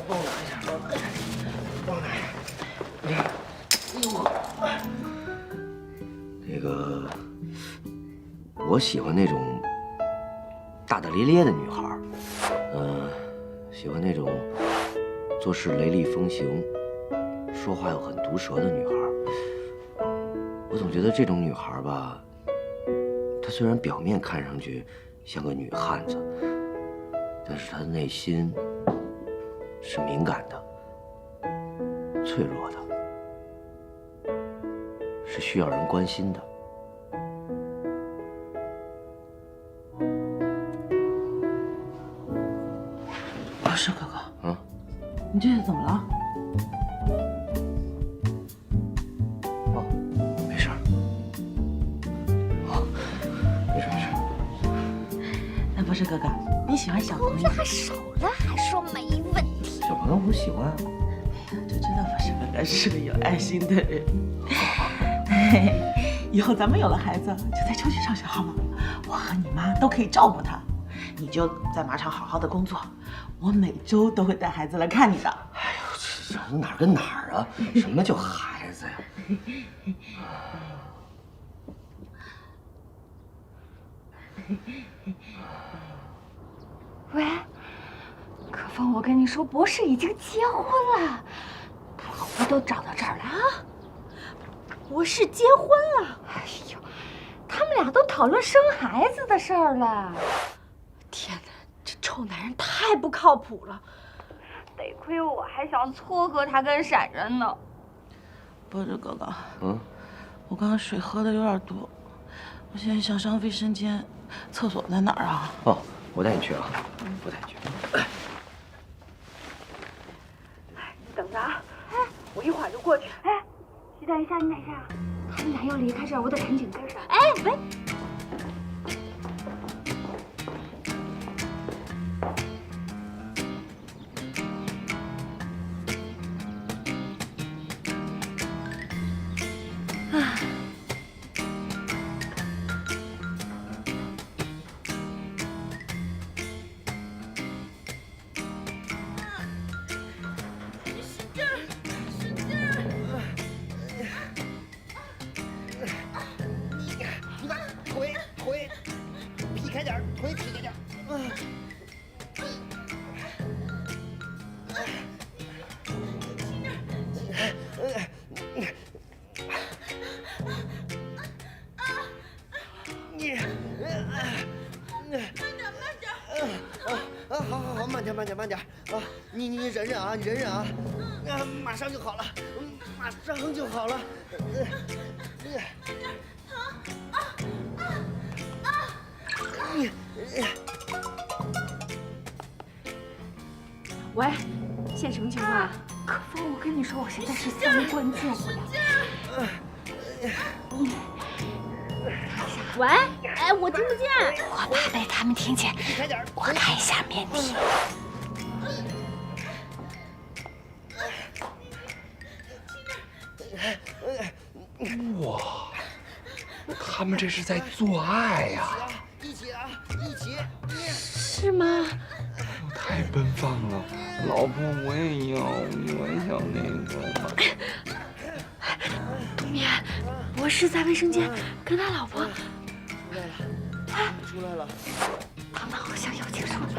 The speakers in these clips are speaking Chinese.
帮我拿一下，帮我拿一下。哎呦，那个，我喜欢那种大大咧咧的女孩，喜欢那种做事雷厉风行、说话又很毒舌的女孩。我总觉得这种女孩吧，她虽然表面看上去像个女汉子，但是她的内心是敏感的、脆弱的，是需要人关心的。不是哥哥，你这是怎么了？哦，没事儿。哦，没事没事。那不是哥哥，你喜欢小朋友？还手了，还说没问题。小朋友我喜欢啊。就知道不是哥哥是个有爱心的人。以后咱们有了孩子，就再出去上学好吗？我和你妈都可以照顾他，你就在马场好好的工作，我每周都会带孩子来看你的。哎呦，这哪儿跟哪儿啊？什么叫孩子呀？喂，可风，我跟你说，博士已经结婚了，他老婆都找到这儿了啊。博士结婚了？哎呦，他们俩都讨论生孩子的事儿了。天哪，这臭男人太不靠谱了！得亏我还想撮合他跟闪人呢。不是哥哥，我刚刚水喝的有点多，我现在想上卫生间，厕所在哪儿啊？哦，我带你去啊，我带你去。你等着啊，我一会儿就过去。哎，你等一下，你等一下，他们俩要离开这儿，我得赶紧跟上。哎，喂。腿劈开点，腿劈开点。好，慢点啊！你忍忍啊，你忍忍啊，马上就好了，马上就好了。喂，现什么情况啊？可风，我跟你说，我现在是三观救不了。喂，哎，我听不见，我怕被他们听见。我开一下免提。哇，他们这是在做爱呀！一起啊，一起！是吗？太奔放了，老婆，我也要那个。冬眠，博士在卫生间跟他老婆。出来了。他们好像要结束了。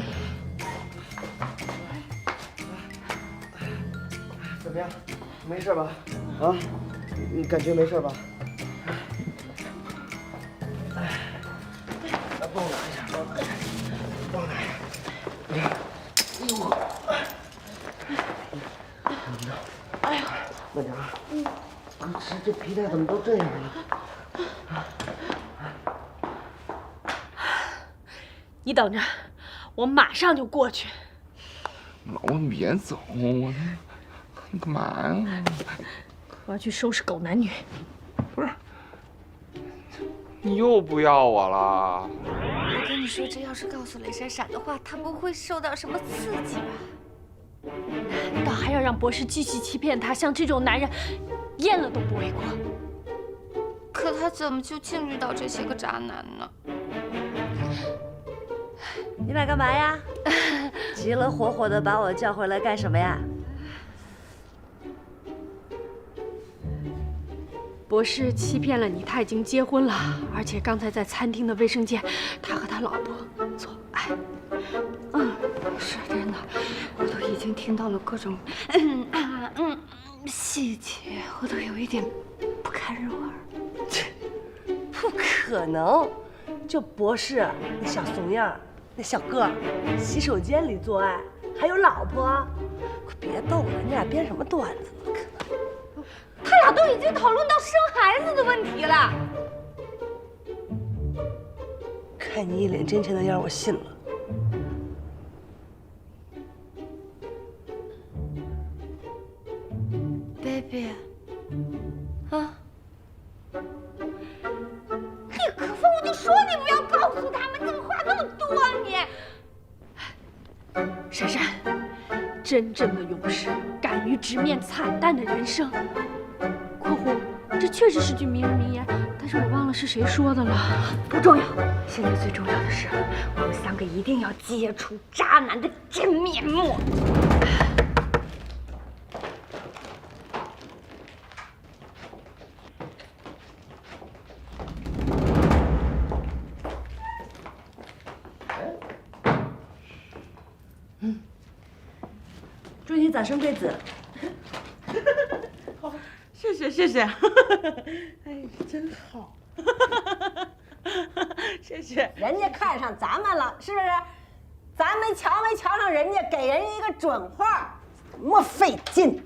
怎么样？没事吧？啊？你感觉没事吧？帮我拿一下，帮我拿一下。哎呦，慢点啊！这皮带怎么都这样了？你等着，我马上就过去。老婆，别走，你干嘛呀？我要去收拾狗男女。不是，你又不要我了？我跟你说，这要是告诉雷闪闪的话，他不会受到什么刺激吧？难道还要让博士继续欺骗他？像这种男人，阉了都不为过。可他怎么就竟遇到这些个渣男呢？你俩干嘛呀？急了火火的把我叫回来干什么呀？博士欺骗了你，他已经结婚了，而且刚才在餐厅的卫生间，他和他老婆做爱。是真的，我都已经听到了各种细节，我都有一点不堪入耳。不可能，就博士那小怂样，那小个儿，洗手间里做爱，还有老婆，快别逗了，你俩编什么段子呢？他俩都已经讨论到生孩子的问题了。看你一脸真诚的样，我信了。baby， 啊，你可风，我就说你不要告诉他们，怎么话那么多啊你？珊珊，真正的勇士敢于直面惨淡的人生。括弧，这确实是句名人名言，但是我忘了是谁说的了。不重要，现在最重要的是，我们三个一定要揭出渣男的真面目。祝你早生贵子。好，谢谢谢谢。哎，真好。谢谢。人家看上咱们了，是不是？咱没瞧上人家，给人家一个准话，莫费劲。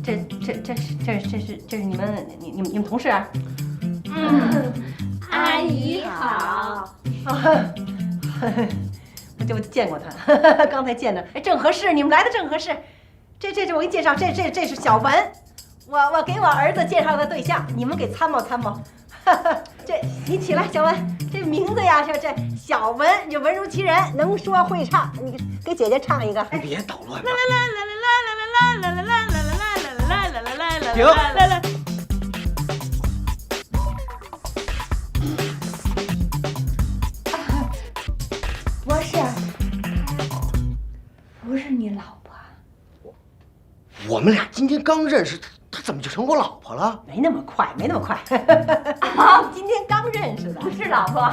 这是你们同事啊？阿姨好。我就见过他，刚才见着，哎，正合适，你们来的正合适。这我给你介绍，这是小文，我给我儿子介绍的对象，你们给参谋参谋。这你起来，小文，这名字呀，这小文，就文如其人，能说会唱，你给姐姐唱一个。你别捣乱吧。停！博士，不是你老婆？我们俩今天刚认识，她怎么就成我老婆了？没那么快。今天刚认识的，不是老婆。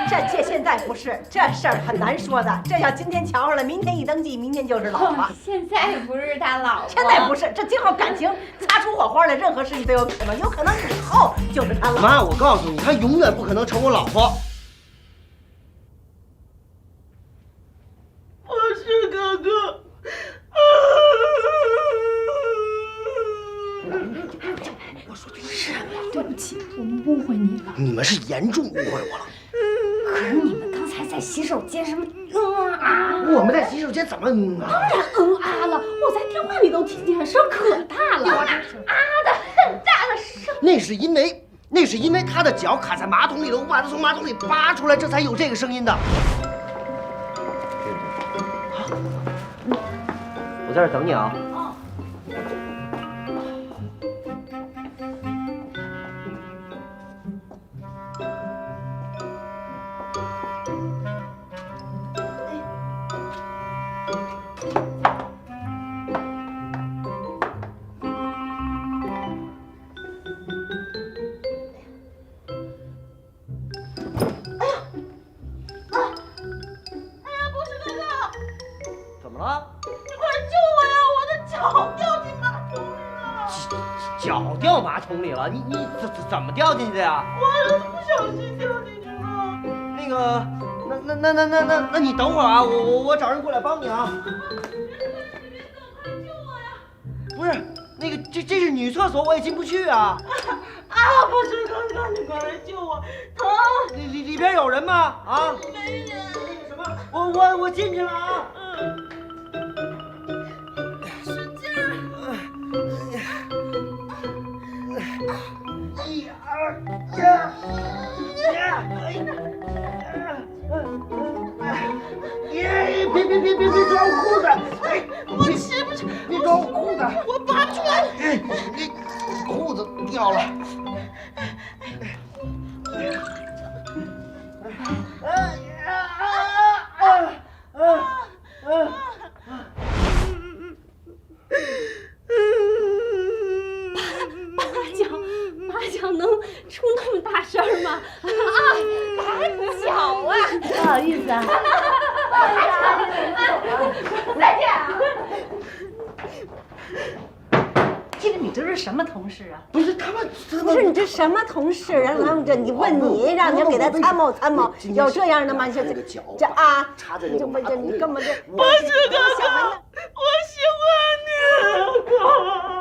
这现在不是，这事儿很难说的。这要今天瞧上了，明天一登记，明天就是老婆。现在不是他老婆，现在不是，这今后感情擦出火花来，任何事情都有可能，有可能以后就是他老婆。妈，我告诉你，她永远不可能成我老婆。博士哥哥。对不起，我们误会你了。你们是严重误会我了。可是你们刚才在洗手间什么我们在洗手间怎么当然啊了，我在电话里都听见，声可大了，的很大的声。那是因为他的脚卡在马桶里了，我把他从马桶里拔出来，这才有这个声音的。我在这等你啊。怎么了？你快救我呀！我的脚掉进马桶里了。脚掉马桶里了？你怎么掉进去的呀？我不小心掉进去了。那个，那你等会儿啊，我找人过来帮你啊。别走，快救我呀！不是，那个这是女厕所，我也进不去啊。博士哥哥，你快来救我，疼！里边有人吗？啊？没人。什么？我进去了啊。使劲儿。一二三，别抓我裤子！哎，我起不去，别抓我裤子！我拔出来。你裤子掉了。好意思啊。再见啊！其实你这是什么同事啊？不是他们，不是你这什么同事？然后他们这你问你，让你给他参谋参谋，有这样的吗？这啊，这不这你根本就不是哥哥，我喜欢你，哥。